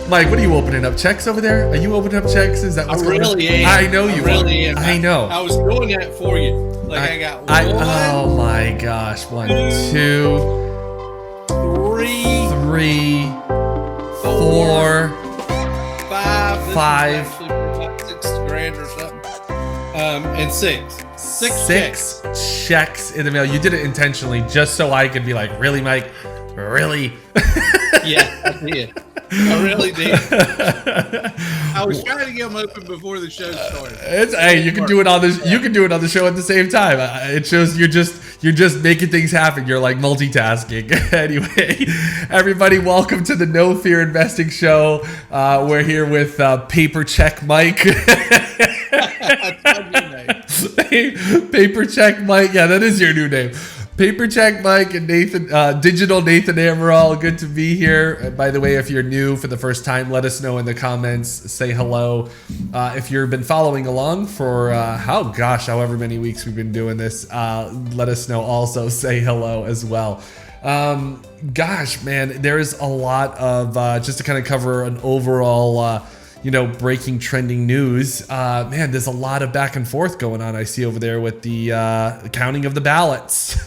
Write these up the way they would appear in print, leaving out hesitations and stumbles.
Mike, what are you opening up checks over there? Are you opening up checks? Is that what's going on? Am. I know you really are. am. I know. I was doing that for you. Like I got one, oh my gosh. 1, 2, 3, 4, 5. This was actually about $6,000 or something. And six checks in the mail. You did it intentionally just so I could be like, really, Mike? Really? Yeah, I did. I really did. I was trying to get them open before the show started. Hey, you can do it on this. You can do it on the show at the same time. It shows you're just making things happen. You're like multitasking. Anyway, everybody, welcome to the No Fear Investing Show. We're here with Paper Check Mike. That's my new name. Paper Check Mike. Yeah, that is your new name. Paper Check Mike and Nathan, Digital Nathan Amaral. Good to be here. By the way, if you're new for the first time, let us know in the comments. Say hello. If you've been following along for however many weeks we've been doing this, let us know. Also, say hello as well. Gosh, man, there's a lot of just to kind of cover an overall. Breaking trending news. Man, there's a lot of back and forth going on. I see over there with the counting of the ballots.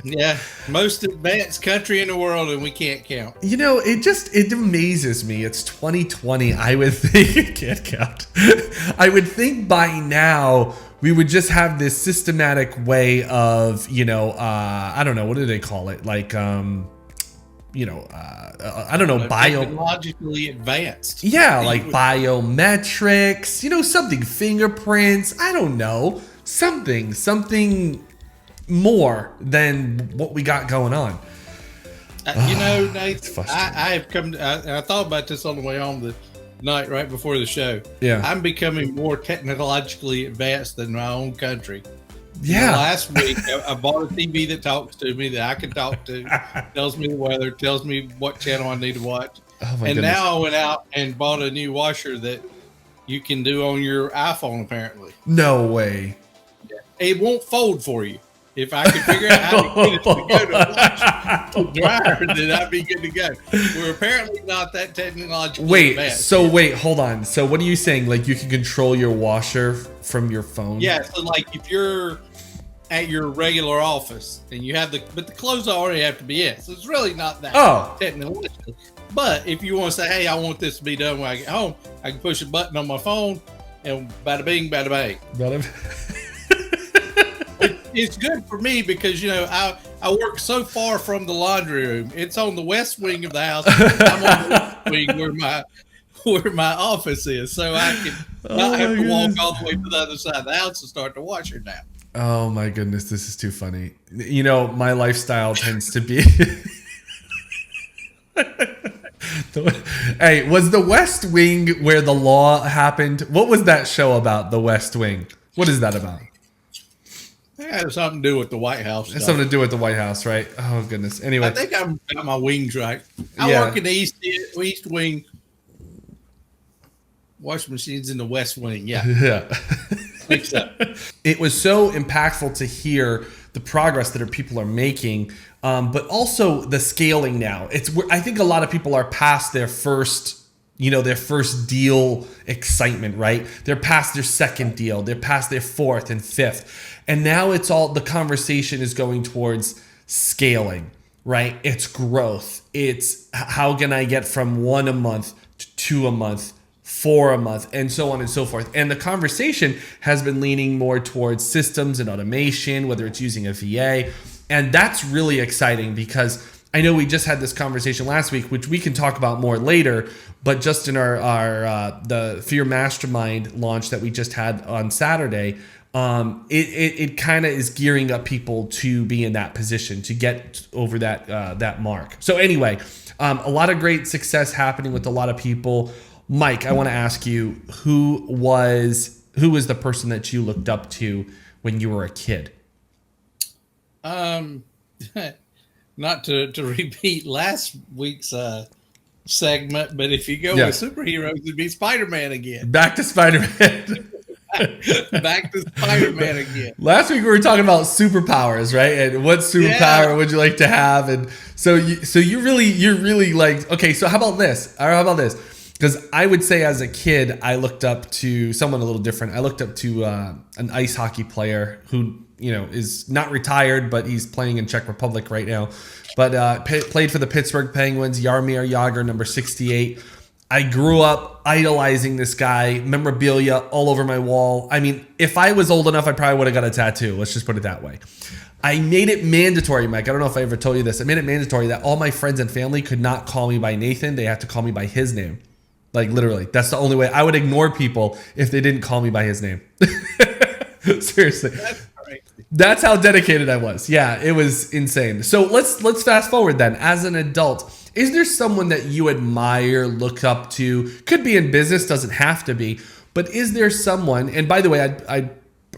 Yeah, most advanced country in the world, and we can't count. It amazes me. It's 2020. I would think can't count. I would think by now we would just have this systematic way of, I don't know, what do they call it? Like, I don't know, technologically advanced. Yeah, like biometrics, something, fingerprints, I don't know, something more than what we got going on. Nate, I have come to, I thought about this on the way home the night right before the show. Yeah. I'm becoming more technologically advanced than my own country. Yeah. Last week, I bought a TV that talks to me, that I can talk to, tells me the weather, tells me what channel I need to watch. Oh my and goodness. Now I went out and bought a new washer that you can do on your iPhone, apparently. No way. It won't fold for you. If I could figure out how to get it to go to wash the dryer, then I'd be good to go. We're apparently not that technologically advanced. Wait, hold on. So what are you saying? Like you can control your washer from your phone? Yeah, so like if you're at your regular office and you have but the clothes already have to be in, so it's really not that technological. But if you want to say, hey, I want this to be done when I get home, I can push a button on my phone and bada bing, bada bang. It's good for me because I work so far from the laundry room. It's on the west wing of the house. I'm on the west wing where my office is, so I can not have to walk all the way to the other side of the house and start the washer now. Oh my goodness, this is too funny. My lifestyle tends to be. Hey, was the West Wing where the law happened? What was that show about? The West Wing. What is that about? It has something to do with the White House. It's something to do with the White House, right? Oh goodness. Anyway, I think I've got my wings right. I work in the East Wing. Washing machines in the West Wing. Yeah. Yeah. I think so. It was so impactful to hear the progress that people are making, but also the scaling now. I think a lot of people are past their first deal excitement, right? They're past their second deal. They're past their fourth and fifth. And now the conversation is going towards scaling, right? It's growth. It's how can I get from 1 a month to 2 a month, 4 a month, and so on and so forth. And the conversation has been leaning more towards systems and automation, whether it's using a VA. And that's really exciting because I know we just had this conversation last week, which we can talk about more later, but just in our the Fear Mastermind launch that we just had on Saturday, it kind of is gearing up people to be in that position to get over that mark. So anyway, a lot of great success happening with a lot of people. Mike, I want to ask you, who was the person that you looked up to when you were a kid? Not to repeat last week's segment, but if you go with superheroes, it'd be Spider-Man again. Back to Spider-Man. Back to Spider-Man again. Last week we were talking about superpowers, right? And what superpower would you like to have? And so you're really like, okay, so how about this? Or how about this? Because I would say as a kid, I looked up to someone a little different. I looked up to an ice hockey player who, is not retired, but he's playing in Czech Republic right now. But played for the Pittsburgh Penguins, Jaromir Jagr, number 68. I grew up idolizing this guy, memorabilia all over my wall. I mean, if I was old enough, I probably would have got a tattoo. Let's just put it that way. I made it mandatory, Mike. I don't know if I ever told you this. I made it mandatory that all my friends and family could not call me by Nathan. They have to call me by his name. Like literally, that's the only way. I would ignore people if they didn't call me by his name. Seriously. That's how dedicated I was. Yeah, it was insane. So let's fast forward then. As an adult, is there someone that you admire, look up to? Could be in business, doesn't have to be. But is there someone, and by the way, I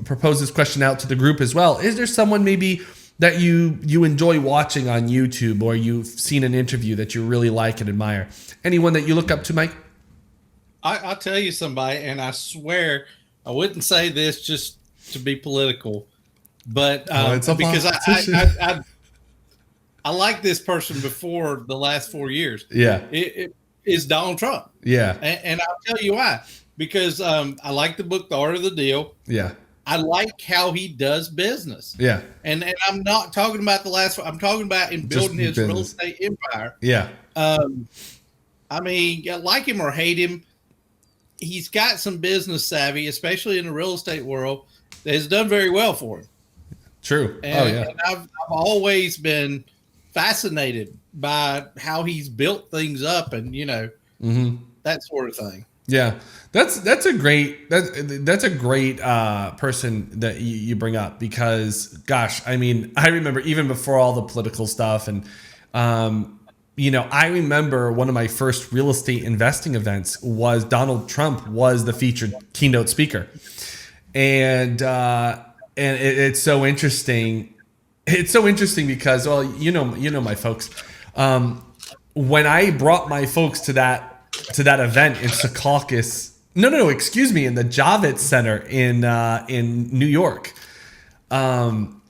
propose this question out to the group as well. Is there someone maybe that you enjoy watching on YouTube, or you've seen an interview that you really like and admire? Anyone that you look up to, Mike? I'll tell you somebody, and I swear I wouldn't say this just to be political, but because I like this person before the last 4 years. Yeah, it is Donald Trump. Yeah, and I'll tell you why. Because I like the book, The Art of the Deal. Yeah, I like how he does business. Yeah, and I'm not talking about the last one. I'm talking about in building his real estate empire. Yeah, I mean, like him or hate him, he's got some business savvy, especially in the real estate world, that has done very well for him. True. And I've always been fascinated by how he's built things up, and that sort of thing. Yeah, that's a great person that you bring up, because gosh, I mean, I remember even before all the political stuff, and I remember one of my first real estate investing events was Donald Trump was the featured keynote speaker, and it's so interesting. It's so interesting because, well, my folks. When I brought my folks to that event in Secaucus, in the Javits Center in New York. Donald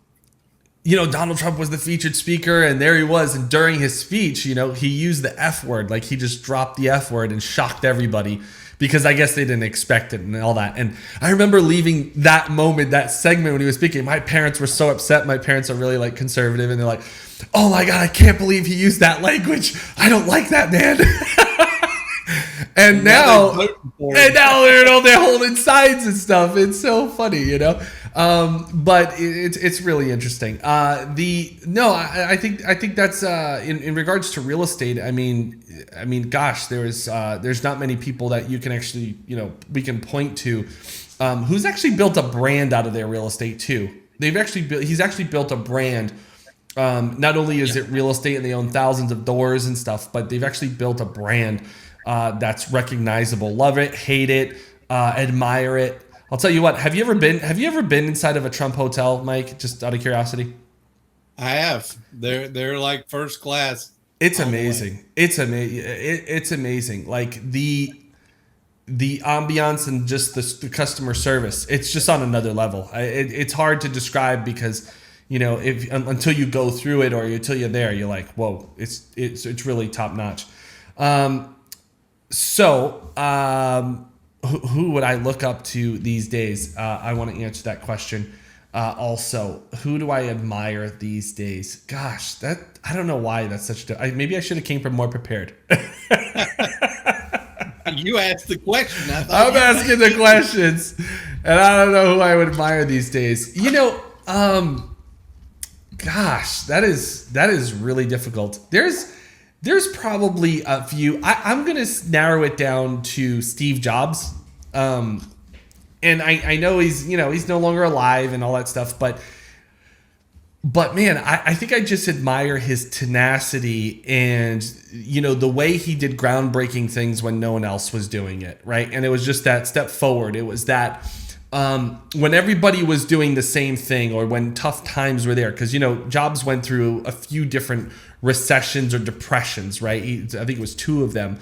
Trump was the featured speaker, and there he was. And during his speech, he used the F word, like he just dropped the F word and shocked everybody, because I guess they didn't expect it and all that. And I remember leaving that moment, that segment when he was speaking, my parents were so upset. My parents are really like conservative, and they're like, oh my God, I can't believe he used that language. I don't like that, man. And now they're holding signs and stuff. It's so funny, but it's really interesting. I think that's in regards to real estate. I mean, gosh, there's not many people that you can actually, we can point to, who's actually built a brand out of their real estate too. He's actually built a brand. Not only is it real estate and they own thousands of doors and stuff, but they've actually built a brand that's recognizable. Love it, hate it, admire it. I'll tell you what. Have you ever been inside of a Trump hotel, Mike? Just out of curiosity. I have. They're like first class. It's amazing. It's amazing. It's amazing. Like the ambiance and just the customer service. It's just on another level. It's hard to describe because, until you go through it or until you're there, you're like, whoa, it's really top notch. Who would I look up to these days? I want to answer that question. Also, who do I admire these days? Gosh, I don't know why that's such maybe I should have came more prepared. You asked the question. I'm asking the questions, and I don't know who I would admire these days. Gosh, that is really difficult. There's probably a few. I'm going to narrow it down to Steve Jobs. And I know he's no longer alive and all that stuff, but man, I think I just admire his tenacity and, the way he did groundbreaking things when no one else was doing it. Right. And it was just that step forward. It was that, when everybody was doing the same thing or when tough times were there, because, Jobs went through a few different recessions or depressions, right? I think it was two of them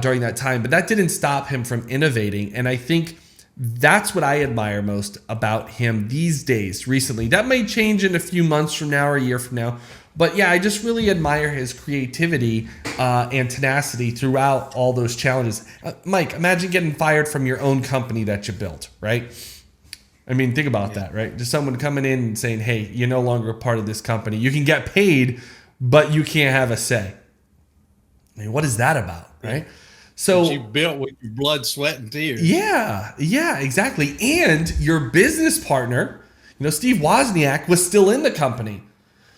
during that time, but that didn't stop him from innovating. And I think That's what I admire most about him these days, recently. That may change in a few months from now or a year from now. But yeah, I just really admire his creativity and tenacity throughout all those challenges. Mike, imagine getting fired from your own company that you built, right? I mean, think about that, right? Just someone coming in and saying, hey, you're no longer a part of this company. You can get paid, but you can't have a say. I mean, what is that about, right? So That you built with your blood, sweat, and tears. yeah, exactly. And your business partner, Steve Wozniak was still in the company.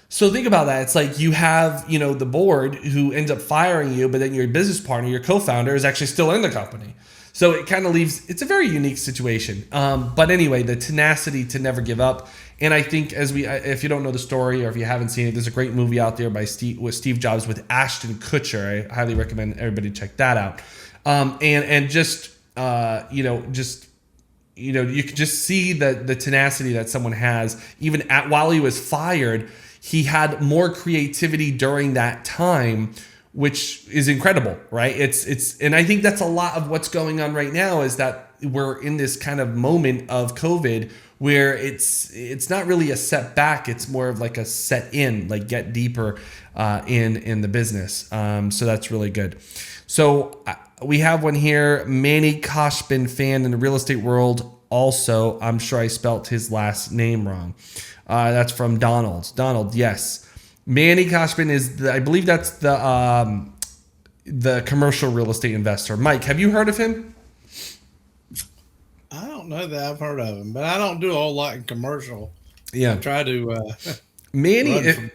So think about that. It's like you have, the board who ends up firing you, but then your business partner, your co-founder, is actually still in the company. So it kind of leaves, it's a very unique situation. But anyway, the tenacity to never give up. And I think if you don't know the story or if you haven't seen it, there's a great movie out there with Steve Jobs with Ashton Kutcher. I highly recommend everybody check that out. And just, you can just see the tenacity that someone has. Even while he was fired, he had more creativity during that time, which is incredible, right? And I think that's a lot of what's going on right now, is that we're in this kind of moment of COVID where it's not really a setback, it's more of like a set in, like get deeper in the business. So that's really good. So we have one here, Manny Koshbin fan in the real estate world. Also, I'm sure I spelt his last name wrong. That's from Donald. Donald, yes. Manny Koshbin is I believe that's the commercial real estate investor. Mike, have you heard of him? I don't know that I've heard of him, but I don't do a whole lot in commercial. Yeah. I try to Manny,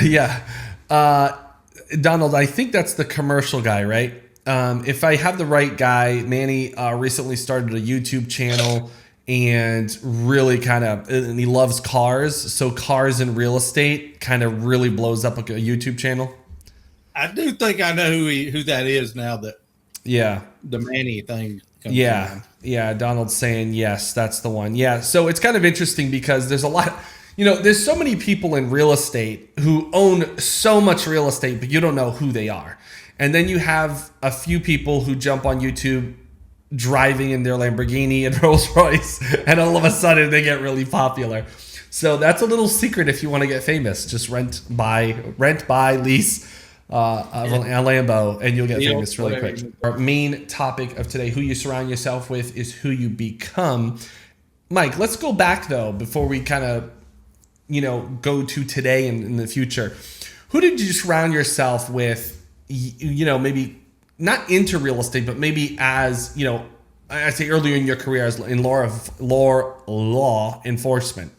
yeah. Donald, I think that's the commercial guy, right? If I have the right guy, Manny recently started a YouTube channel and really and he loves cars. So cars and real estate kind of really blows up a YouTube channel. I do think I know who that is now that the Manny thing comes around. Yeah, Donald's saying yes, that's the one. Yeah, so it's kind of interesting because there's a lot, there's so many people in real estate who own so much real estate, but you don't know who they are. And then you have a few people who jump on YouTube driving in their Lamborghini and Rolls Royce, and all of a sudden they get really popular. So that's a little secret if you want to get famous. Just rent, buy, lease a Lambo, and you'll get famous really quick. Our main topic of today, who you surround yourself with is who you become. Mike, let's go back though, before we kind of, go to today and in the future. Who did you surround yourself with, maybe not into real estate, but maybe as, I say earlier in your career as in law enforcement?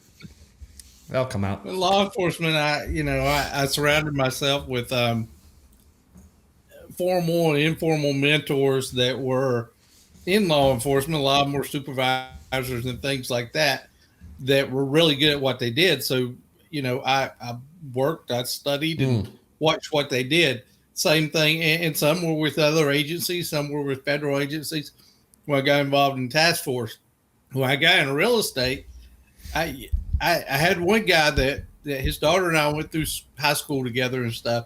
That'll come out. In law enforcement, I surrounded myself with formal and informal mentors that were in law enforcement. A lot of them were supervisors and things like that were really good at what they did. So, I worked, I studied and watched what they did. Same thing, and some were with other agencies, some were with federal agencies. When I got involved in task force, when I got into real estate, I had one guy that his daughter and I went through high school together and stuff.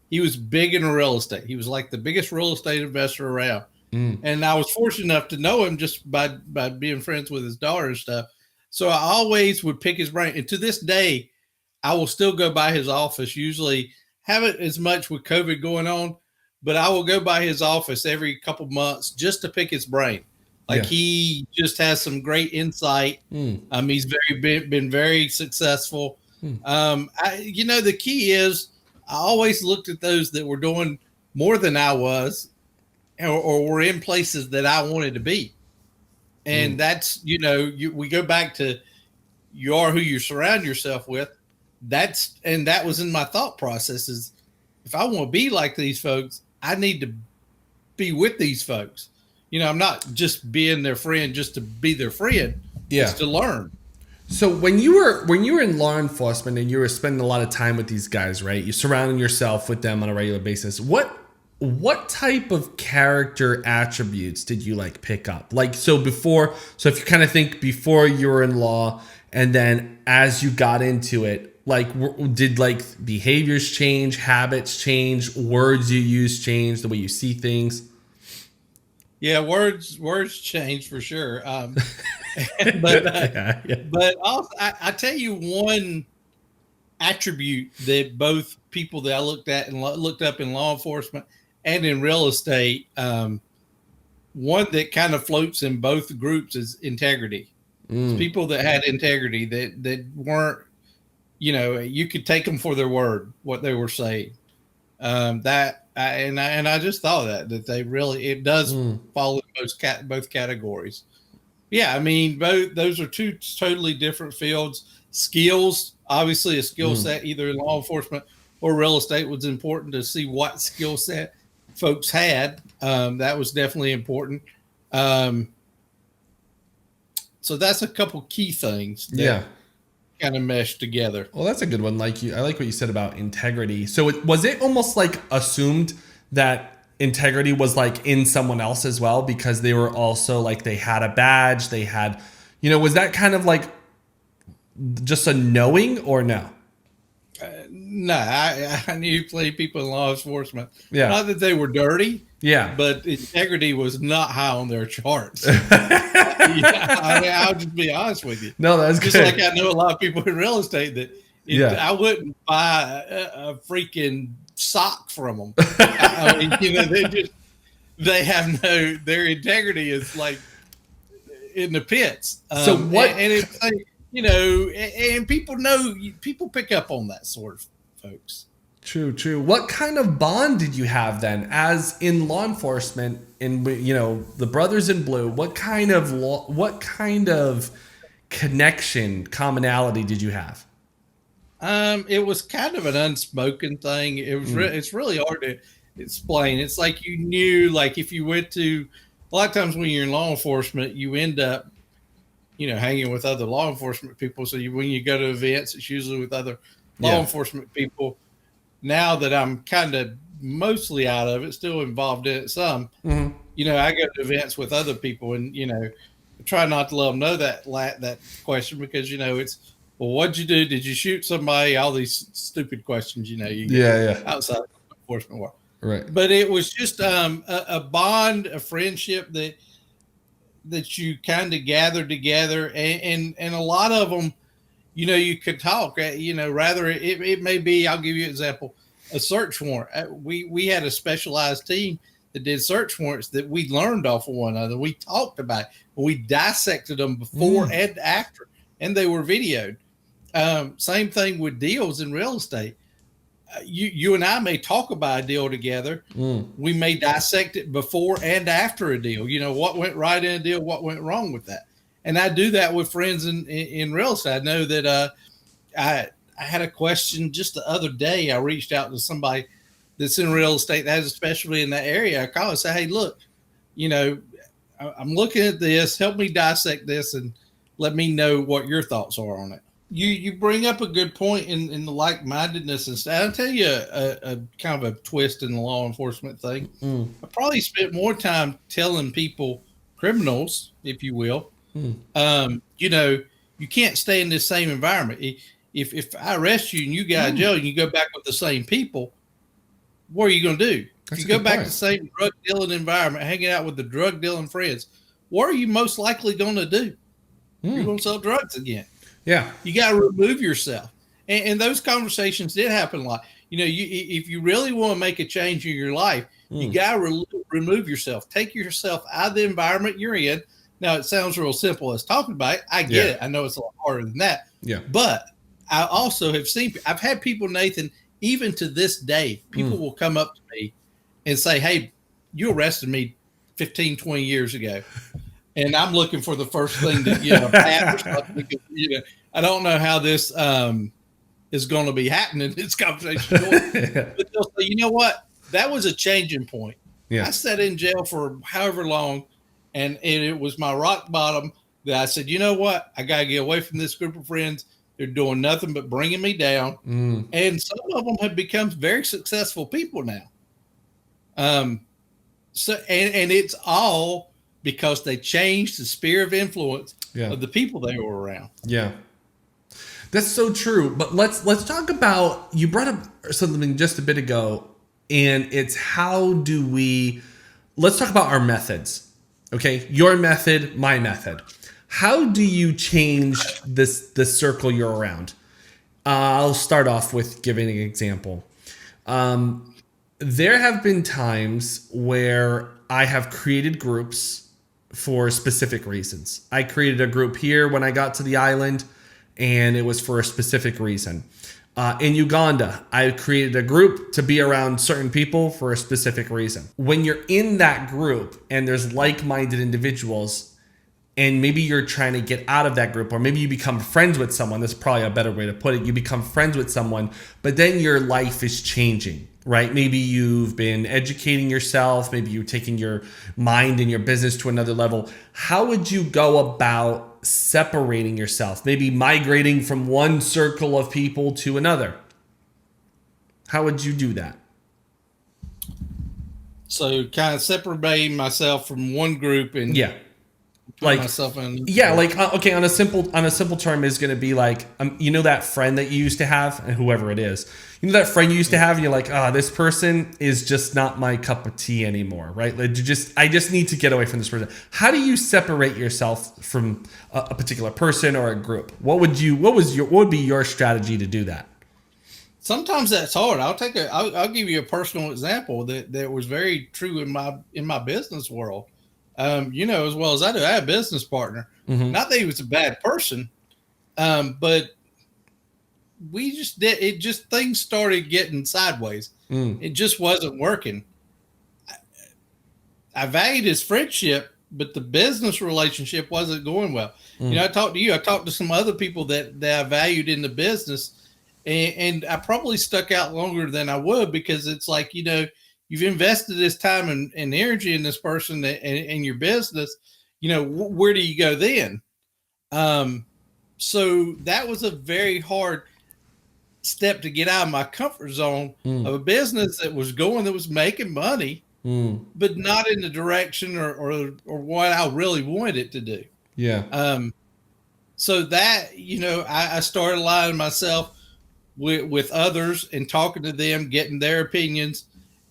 He was big into real estate. He was like the biggest real estate investor around. And I was fortunate enough to know him just by being friends with his daughter and stuff. So I always would pick his brain. And to this day, I will still go by his office, usually haven't as much with COVID going on, but I will go by his office every couple months just to pick his brain. He just has some great insight. He's been very successful. The key is I always looked at those that were doing more than I was, or were in places that I wanted to be. And that's, we go back to you are who you surround yourself with. That was in my thought process is if I want to be like these folks, I need to be with these folks. I'm not just being their friend just to be their friend. Yeah. It's to learn. So when you were in law enforcement and you were spending a lot of time with these guys, right? You're surrounding yourself with them on a regular basis. What type of character attributes did you pick up? So if you kind of think before you were in law and then as you got into it, did behaviors change, habits change, words you use change, the way you see things? Yeah, words change for sure. But Yeah. but also, I tell you one attribute that both people that I looked at and looked up in law enforcement and in real estate, one that kind of floats in both groups is integrity. It's Mm. people that had integrity that weren't, you could take them for their word, what they were saying. And I just thought that they really, it does Mm. fall in both categories. Yeah, I mean, both those are two totally different fields. Skills, obviously, a skill Mm. set either in law enforcement or real estate was important to see what skill set folks had. That was definitely important. Um, so that's a couple key things that Yeah. kind of mesh together. Well, that's a good one. I like what you said about integrity. So was it almost like assumed that integrity was like in someone else as well because they were also like they had a badge, they had, was that kind of like just a knowing or no? No, I knew plenty of people in law enforcement. Yeah. Not that they were dirty, Yeah. but integrity was not high on their charts. I'll just be honest with you. No, that's Just good. like I know a lot of people in real estate that Yeah. I wouldn't buy a freaking sock from them. I mean, they have their integrity is like in the pits. So what? And it's like, and people pick up on that sort of folks. True. What kind of bond did you have then, as in law enforcement, in the Brothers in Blue? What kind of connection, commonality did you have? It was kind of an unspoken thing. It was it's really hard to explain. It's like you knew, like if you went to a lot of times when you're in law enforcement, you end up, hanging with other law enforcement people. So when you go to events, it's usually with other law enforcement people. Now that I'm kind of mostly out of it, still involved in it some, I go to events with other people and, try not to let them know that question because, it's, well, what'd you do? Did you shoot somebody? All these stupid questions, you get outside of enforcement work. Right. But it was just a bond, a friendship that you kind of gathered together. And a lot of them, you could talk, rather it may be, I'll give you an example, a search warrant. We had a specialized team that did search warrants that we learned off of one another. We talked about it. We dissected them before and after, and they were videoed. Same thing with deals in real estate. You and I may talk about a deal together. We may dissect it before and after a deal. What went right in a deal, what went wrong with that. And I do that with friends in real estate. I know that I had a question just the other day. I reached out to somebody that's in real estate that has a specialty in that area. I call and say, hey, look, I'm looking at this. Help me dissect this and let me know what your thoughts are on it. You bring up a good point in the like-mindedness and stuff. I'll tell you a kind of a twist in the law enforcement thing. I probably spent more time telling people, criminals, if you will, you can't stay in this same environment. If I arrest you and you got in jail and you go back with the same people, what are you going to do? If you go back to the same drug dealing environment, hanging out with the drug dealing friends, what are you most likely going to do? You're going to sell drugs again. Yeah. You got to remove yourself. And those conversations did happen a lot. If you really want to make a change in your life, you got to remove yourself. Take yourself out of the environment you're in. Now, it sounds real simple as talking about it. I get it. I know it's a lot harder than that. Yeah. But I also have I've had people, Nathan, even to this day, people will come up to me and say, hey, you arrested me 15, 20 years ago. And I'm looking for the first thing to, pat or something because, I don't know how this is going to be happening. This conversation but they'll say, you know what? That was a changing point. Yeah. I sat in jail for however long, and it was my rock bottom that I said, you know what? I got to get away from this group of friends. They're doing nothing but bringing me down. And some of them have become very successful people now. So it's all because they changed the sphere of influence of the people they were around. Yeah. That's so true. But let's talk about, you brought up something just a bit ago, and it's let's talk about our methods. Okay, your method, my method. How do you change the circle you're around? I'll start off with giving an example. There have been times where I have created groups for specific reasons. I created a group here when I got to the island, and it was for a specific reason. In Uganda, I created a group to be around certain people for a specific reason. When you're in that group and there's like-minded individuals, and maybe you're trying to get out of that group, or maybe you become friends with someone, that's probably a better way to put it. You become friends with someone, but then your life is changing, right? Maybe you've been educating yourself, maybe you're taking your mind and your business to another level. How would you go about separating yourself, maybe migrating from one circle of people to another? How would you do that? So kind of separating myself from one group and Yeah. put Like, myself in. yeah, like okay, on a simple term is going to be like, you know, that friend that you used to have, and whoever it is, you know, that friend you used to have, and you're like, this person is just not my cup of tea anymore, right? Like, I just need to get away from this person. How do you separate yourself from a particular person or a group? What would be your strategy to do that? Sometimes that's hard. I'll give you a personal example that was very true in my business world. You know, as well as I do, I had a business partner. Mm-hmm. Not that he was a bad person, but we just did it. Just things started getting sideways. It just wasn't working. I valued his friendship, but the business relationship wasn't going well. You know, I talked to you. I talked to some other people that I valued in the business, and I probably stuck out longer than I would, because it's like, you know, you've invested this time and energy in this person and your business. You know, where do you go then? So that was a very hard step to get out of my comfort zone of a business that was making money, but not in the direction or what I really wanted it to do. Yeah. So that, you know, I started aligning myself with others and talking to them, getting their opinions.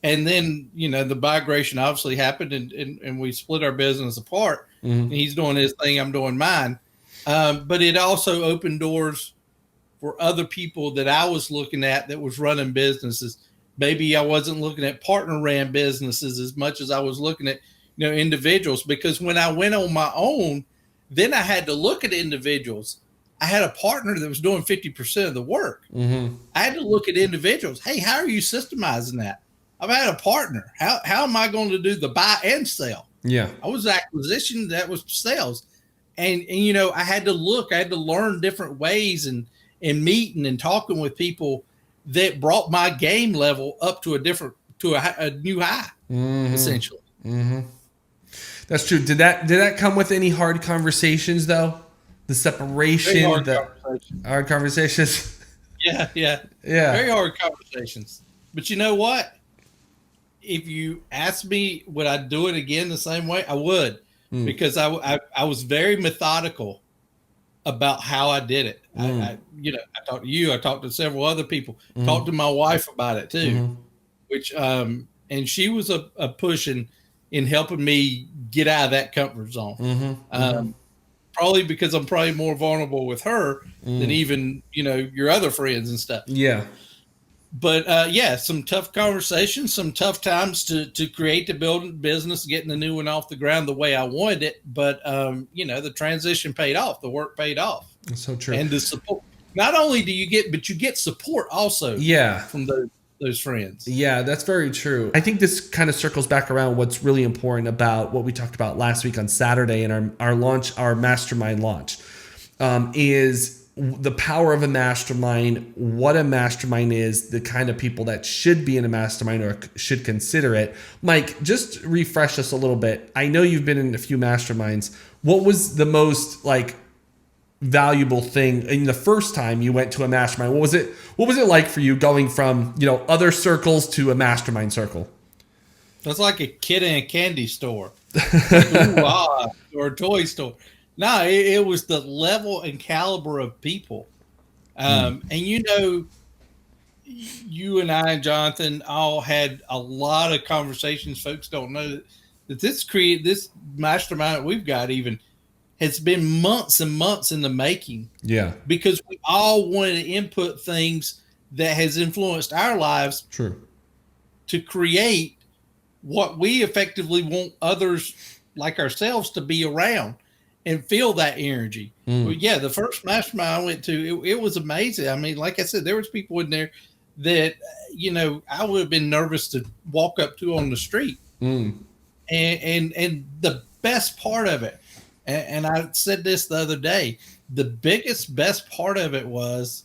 And then, you know, the migration obviously happened, and we split our business apart. And he's doing his thing, I'm doing mine. But it also opened doors for other people that I was looking at that was running businesses. Maybe I wasn't looking at partner ran businesses as much as I was looking at, you know, individuals. Because when I went on my own, then I had to look at individuals. I had a partner that was doing 50% of the work. I had to look at individuals. Hey, how are you systemizing that? I've had a partner. How am I going to do the buy and sell? Yeah. I was acquisition, that was sales. And you know, I had to learn different ways and meeting and talking with people that brought my game level up to a new high, essentially. That's true. Did that come with any hard conversations though? The separation, hard conversations. Yeah. Very hard conversations. But you know what? If you ask me, would I do it again the same way? I would, because I was very methodical about how I did it. I talked to you. I talked to several other people. Talked to my wife about it too, which and she was a push in helping me get out of that comfort zone. Probably because I'm probably more vulnerable with her than even, you know, your other friends and stuff. Yeah. But some tough conversations, some tough times to create the building business, getting the new one off the ground the way I wanted it. But you know, the transition paid off, the work paid off. That's so true. And the support. Not only do you get support also. Yeah. From those friends. Yeah, that's very true. I think this kind of circles back around what's really important about what we talked about last week on Saturday in our mastermind launch, is the power of a mastermind, what a mastermind is, the kind of people that should be in a mastermind or should consider it. Mike, just refresh us a little bit. I know you've been in a few masterminds. What was the most valuable thing in the first time you went to a mastermind? What was it like for you going from, you know, other circles to a mastermind circle? It's like a kid in a candy store. Or a toy store. No, it was the level and caliber of people. And you know, you and I and Jonathan all had a lot of conversations. Folks don't know that that this mastermind that we've got even has been months and months in the making. Yeah. Because we all wanted to input things that has influenced our lives. True. To create what we effectively want others like ourselves to be around and feel that energy. Well, yeah, the first mastermind I went to, it was amazing. I mean, like I said, there was people in there that, I would have been nervous to walk up to on the street. And the best part of it, and I said this the other day, the best part of it was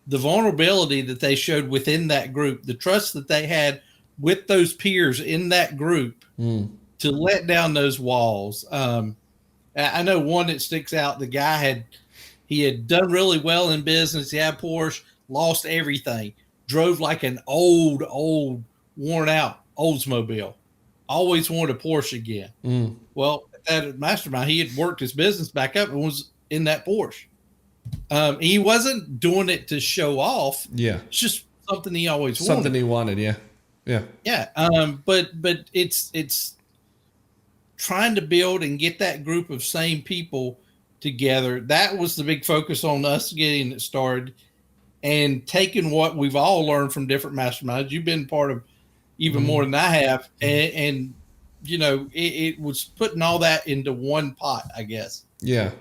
the vulnerability that they showed within that group, the trust that they had with those peers in that group to let down those walls. I know one that sticks out. The guy had done really well in business. He had Porsche, lost everything, drove like an old, worn out Oldsmobile. Always wanted a Porsche again. Well, at Mastermind, he had worked his business back up and was in that Porsche. He wasn't doing it to show off. Yeah. It's just something he always wanted. Something he wanted. Yeah. Yeah. Yeah. But it's trying to build and get that group of same people together. That was the big focus on us getting it started and taking what we've all learned from different masterminds. You've been part of even more than I have. And it was putting all that into one pot, I guess. Yeah.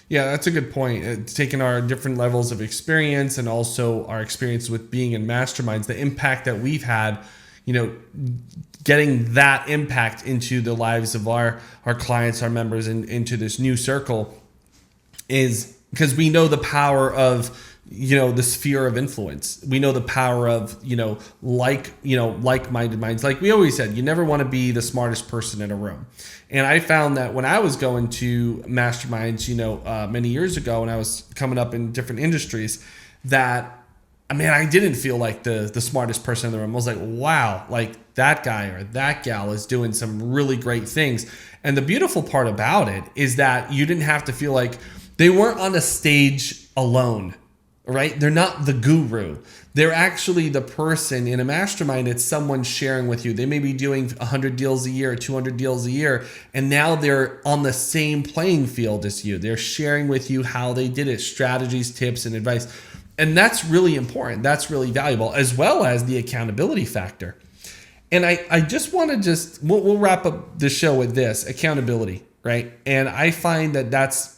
Yeah, that's a good point. Taking our different levels of experience and also our experience with being in masterminds, the impact that we've had, getting that impact into the lives of our clients, our members, and into this new circle is because we know the power of, the sphere of influence. We know the power of, like-minded minds. Like we always said, you never want to be the smartest person in a room. And I found that when I was going to masterminds, many years ago, when I was coming up in different industries, that, I didn't feel like the smartest person in the room. I was like, wow, like that guy or that gal is doing some really great things. And the beautiful part about it is that you didn't have to feel like they weren't on a stage alone. Right? They're not the guru. They're actually the person in a mastermind. It's someone sharing with you. They may be doing 100 deals a year, 200 deals a year, and now they're on the same playing field as you. They're sharing with you how they did it, strategies, tips, and advice. And that's really important. That's really valuable, as well as the accountability factor. And I just want to we'll wrap up the show with this, accountability, right? And I find that that's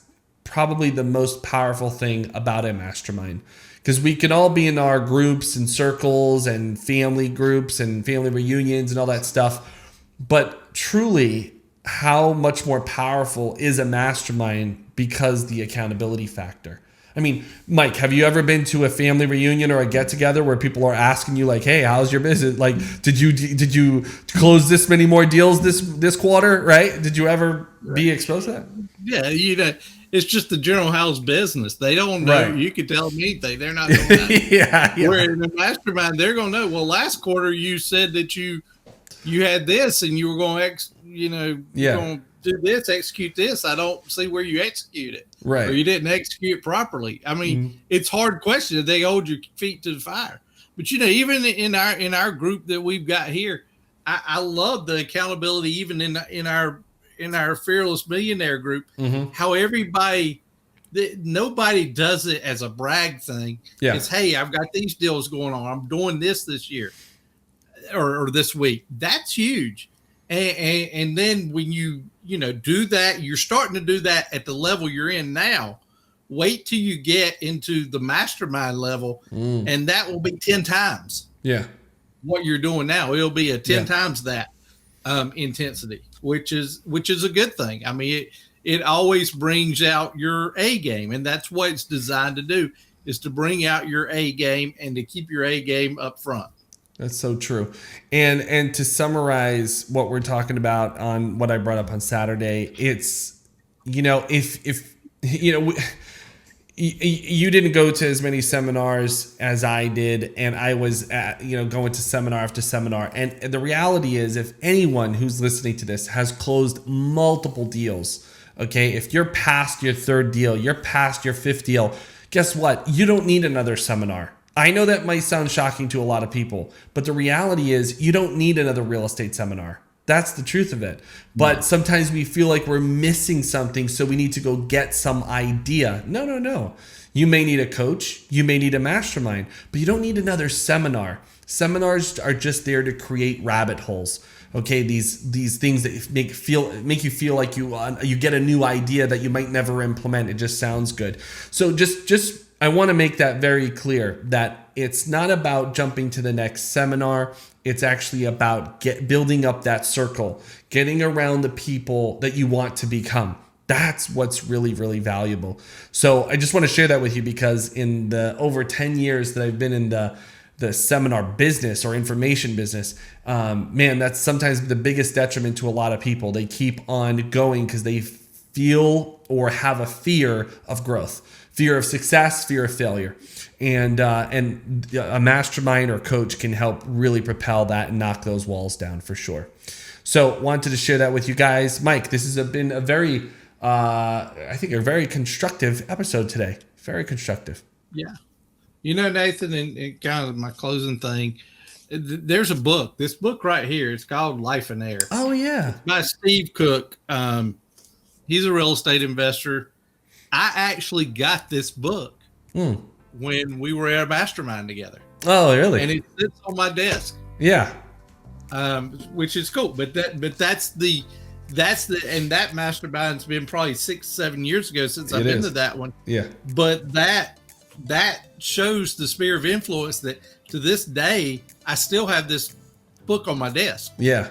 probably the most powerful thing about a mastermind, because we can all be in our groups and circles and family groups and family reunions and all that stuff. But truly, how much more powerful is a mastermind because the accountability factor? Mike, have you ever been to a family reunion or a get together where people are asking you like, hey, how's your business? Like, did you close this many more deals this quarter? Right. Did you ever be exposed to that? Yeah. It's just the general house business. They don't know. Right. You can tell them anything. They're not going to know. Yeah. Where in the mastermind, they're going to know. Well, last quarter you said that you had this and you were going to, going to do this, execute this. I don't see where you execute it. Right. Or you didn't execute it properly. It's hard question. They hold your feet to the fire. But even in our group that we've got here, I love the accountability even in our Fearless Millionaire group, how nobody does it as a brag thing. Yeah. It's, hey, I've got these deals going on. I'm doing this year or this week. That's huge. And then when you do that, you're starting to do that at the level you're in now. Wait till you get into the mastermind level, and that will be 10 times. Yeah. What you're doing now, it'll be a 10 times that intensity, which is a good thing. It always brings out your A game, and that's what it's designed to do, is to bring out your A game and to keep your A game up front. That's so true. And to summarize what we're talking about on what I brought up on Saturday, it's, if you didn't go to as many seminars as I did, and I was going to seminar after seminar. And the reality is, if anyone who's listening to this has closed multiple deals, okay, if you're past your third deal, you're past your fifth deal, guess what? You don't need another seminar. I know that might sound shocking to a lot of people, but the reality is you don't need another real estate seminar. That's the truth of it. But sometimes we feel like we're missing something, so we need to go get some idea. No. You may need a coach, you may need a mastermind, but you don't need another seminar. Seminars are just there to create rabbit holes. Okay, these things that make you feel like you get a new idea that you might never implement. It just sounds good. So just I want to make that very clear that it's not about jumping to the next seminar. It's actually about building up that circle, getting around the people that you want to become. That's what's really, really valuable. So I just want to share that with you, because in the over 10 years that I've been in the seminar business or information business, man, that's sometimes the biggest detriment to a lot of people. They keep on going because they feel or have a fear of growth, fear of success, fear of failure. And a mastermind or coach can help really propel that and knock those walls down for sure. So wanted to share that with you guys. Mike, this has been a very, I think a very constructive episode today. Very constructive. Yeah. You know, Nathan, and kind of my closing thing, there's a book. This book right here, it's called Life and Air. Oh, yeah. It's by Steve Cook. He's a real estate investor. I actually got this book when we were at a mastermind together. Oh, really? And it sits on my desk. Yeah. Which is cool. But that's the and that mastermind's been probably 6-7 years ago since I've been to that one. Yeah. But that shows the sphere of influence that to this day I still have this book on my desk. Yeah.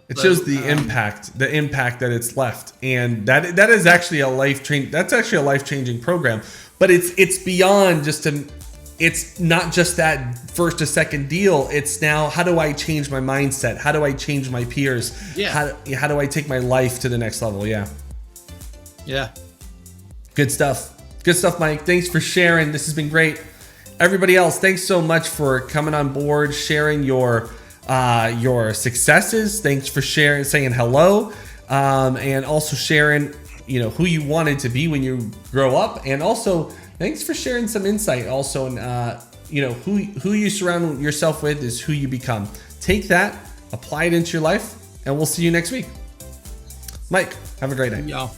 It shows the impact that it's left. And that is actually a life-changing program. But it's beyond just it's not just that first or second deal. It's now, how do I change my mindset? How do I change my peers? Yeah. How do I take my life to the next level? Yeah. Yeah. Good stuff. Good stuff, Mike. Thanks for sharing. This has been great. Everybody else, thanks so much for coming on board, sharing your successes. Thanks for sharing, saying hello, and also sharing, who you wanted to be when you grow up, and also thanks for sharing some insight. Also, who you surround yourself with is who you become. Take that, apply it into your life, and we'll see you next week. Mike, have a great night. Y'all.